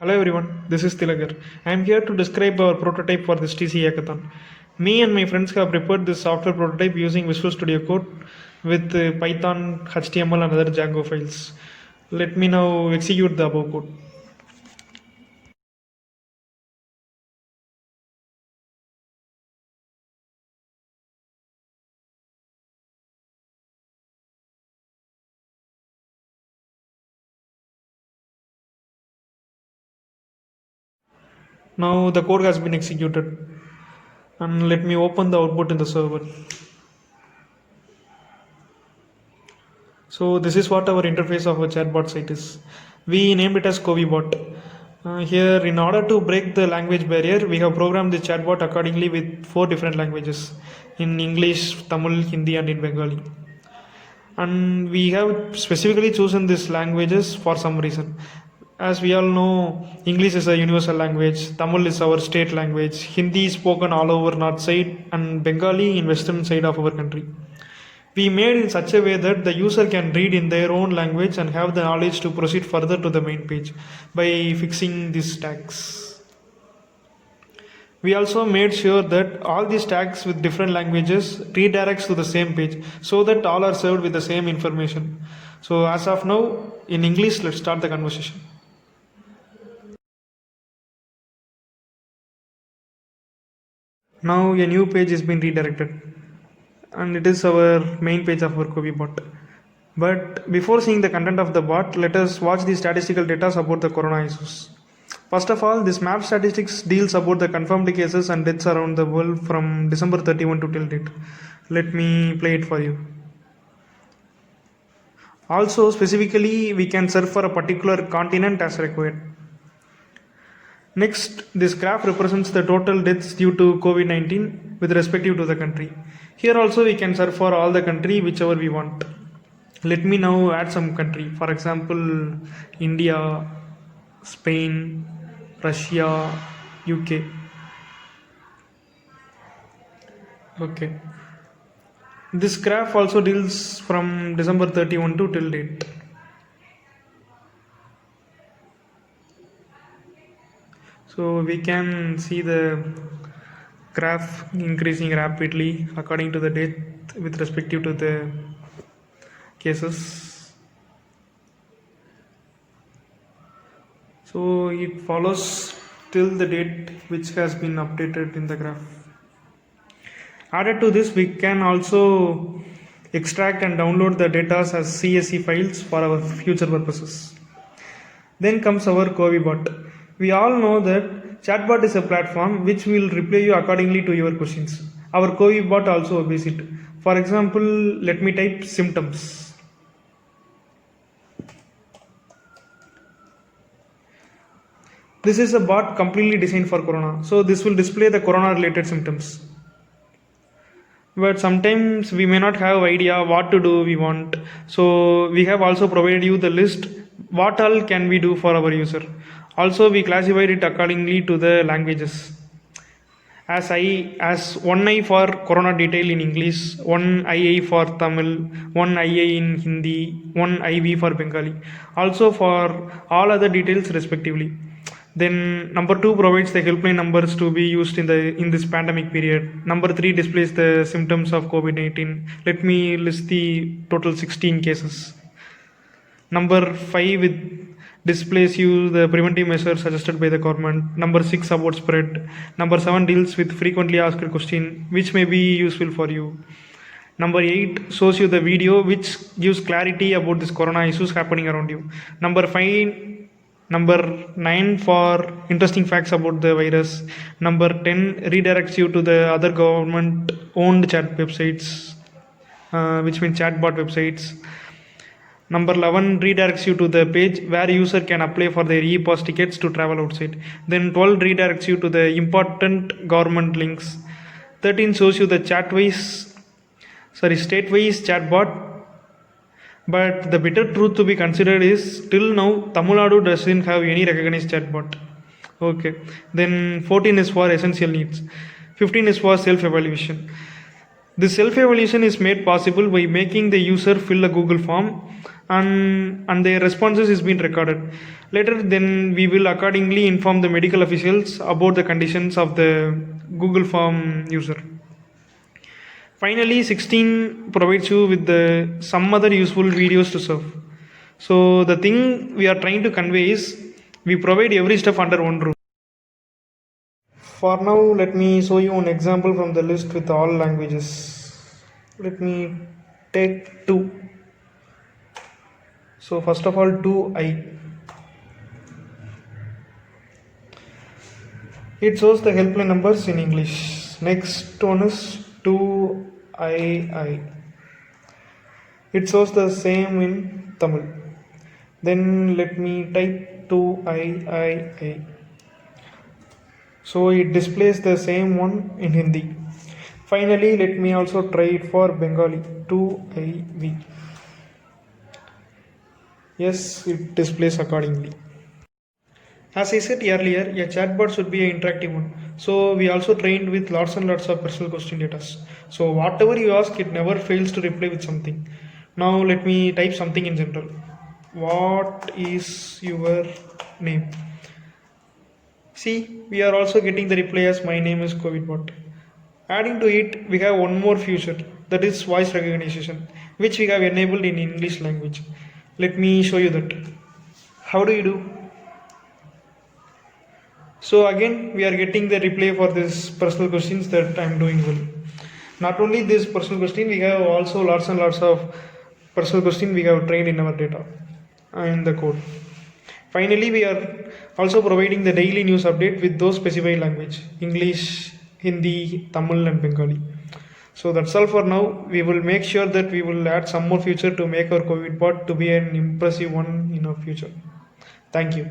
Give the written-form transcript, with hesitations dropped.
Hello everyone, this is Tilagar. I am here to describe our prototype for this TC hackathon. Me and my friends have prepared this software prototype using Visual Studio Code with Python, HTML and other Django files. Let me now execute the above code. Now the code has been executed and let me open the output in the server. So this is what our interface of a chatbot site is. We named it as CoviBot. Here, in order to break the language barrier, we have programmed the chatbot accordingly with 4 different languages: in English, Tamil, Hindi, and in Bengali. And we have specifically chosen these languages for some reason. As we all know, English is a universal language, Tamil is our state language, Hindi is spoken all over north side, and Bengali in western side of our country. We made in such a way that the user can read in their own language and have the knowledge to proceed further to the main page by fixing these tags. We also made sure that all these tags with different languages redirects to the same page so that all are served with the same information. So as of now, in English, let's start the conversation. Now a new page has been redirected and it is our main page of our CoviBot. But before seeing the content of the bot, let us watch the statistical data about the corona issues. First of all, this map statistics deals about the confirmed cases and deaths around the world from December 31 to till date. Let me play it for you. Also, specifically, we can search for a particular continent as required. Next, this graph represents the total deaths due to COVID-19 with respective to the country. Here also we can search for all the country whichever we want. Let me now add some country. For example, India, Spain, Russia, UK. Okay. This graph also deals from December 31 to till date. So we can see the graph increasing rapidly according to the date with respective to the cases. So it follows till the date which has been updated in the graph. Added to this, we can also extract and download the data as CSV files for our future purposes. Then comes our CoviBot. We all know that chatbot is a platform which will reply you accordingly to your questions. Our CoviBot also obeys it. For example, let me type symptoms. This is a bot completely designed for corona. So this will display the corona related symptoms. But sometimes we may not have idea what to do we want. So we have also provided you the list what all can we do for our user. Also we classified it accordingly to the languages. As one I for corona detail in English, one II for Tamil, one II in Hindi, one IV for Bengali. Also for all other details respectively. Then number 2 provides the helpline numbers to be used in this pandemic period. Number 3 displays the symptoms of COVID-19. Let me list the total 16 cases. Number 5 displays you the preventive measures suggested by the government. Number 6 about spread. Number 7 deals with frequently asked question which may be useful for you. Number 8 shows you the video which gives clarity about this corona issues happening around you. Number 9 for interesting facts about the virus. Number 10 redirects you to the other government owned chat websites, which means chatbot websites. Number 11 redirects you to the page where user can apply for their e-pass tickets to travel outside. Then 12 redirects you to the important government links. 13 shows you the statewise chatbot. But the bitter truth to be considered is till now Tamil Nadu doesn't have any recognized chatbot. Okay. Then 14 is for essential needs. 15 is for self-evaluation. This self-evaluation is made possible by making the user fill a Google form and their responses is being recorded. Later, then we will accordingly inform the medical officials about the conditions of the Google Form user. Finally, 16 provides you with some other useful videos to serve. So the thing we are trying to convey is we provide every stuff under one roof. For now, let me show you an example from the list with all languages. Let me take 2. So first of all, 2i. It shows the helpline numbers in English. Next one is 2ii. It shows the same in Tamil. Then let me type 2ii. So it displays the same one in Hindi. Finally, let me also try it for Bengali. 2iv. Yes, it displays accordingly. As I said earlier, a chatbot should be an interactive one. So we also trained with lots and lots of personal question data. So whatever you ask, it never fails to reply with something. Now let me type something in general. What is your name? See, we are also getting the reply as my name is COVIDbot. Adding to it, we have one more feature, that is voice recognition, which we have enabled in English language. Let me show you that. How do you do? So again, we are getting the reply for this personal questions that I am doing well. Not only this personal question, we have also lots and lots of personal questions we have trained in our data and the code. Finally, we are also providing the daily news update with those specified language: English, Hindi, Tamil and Bengali. So that's all for now. We will make sure that we will add some more feature to make our COVIDbot to be an impressive one in our future. Thank you.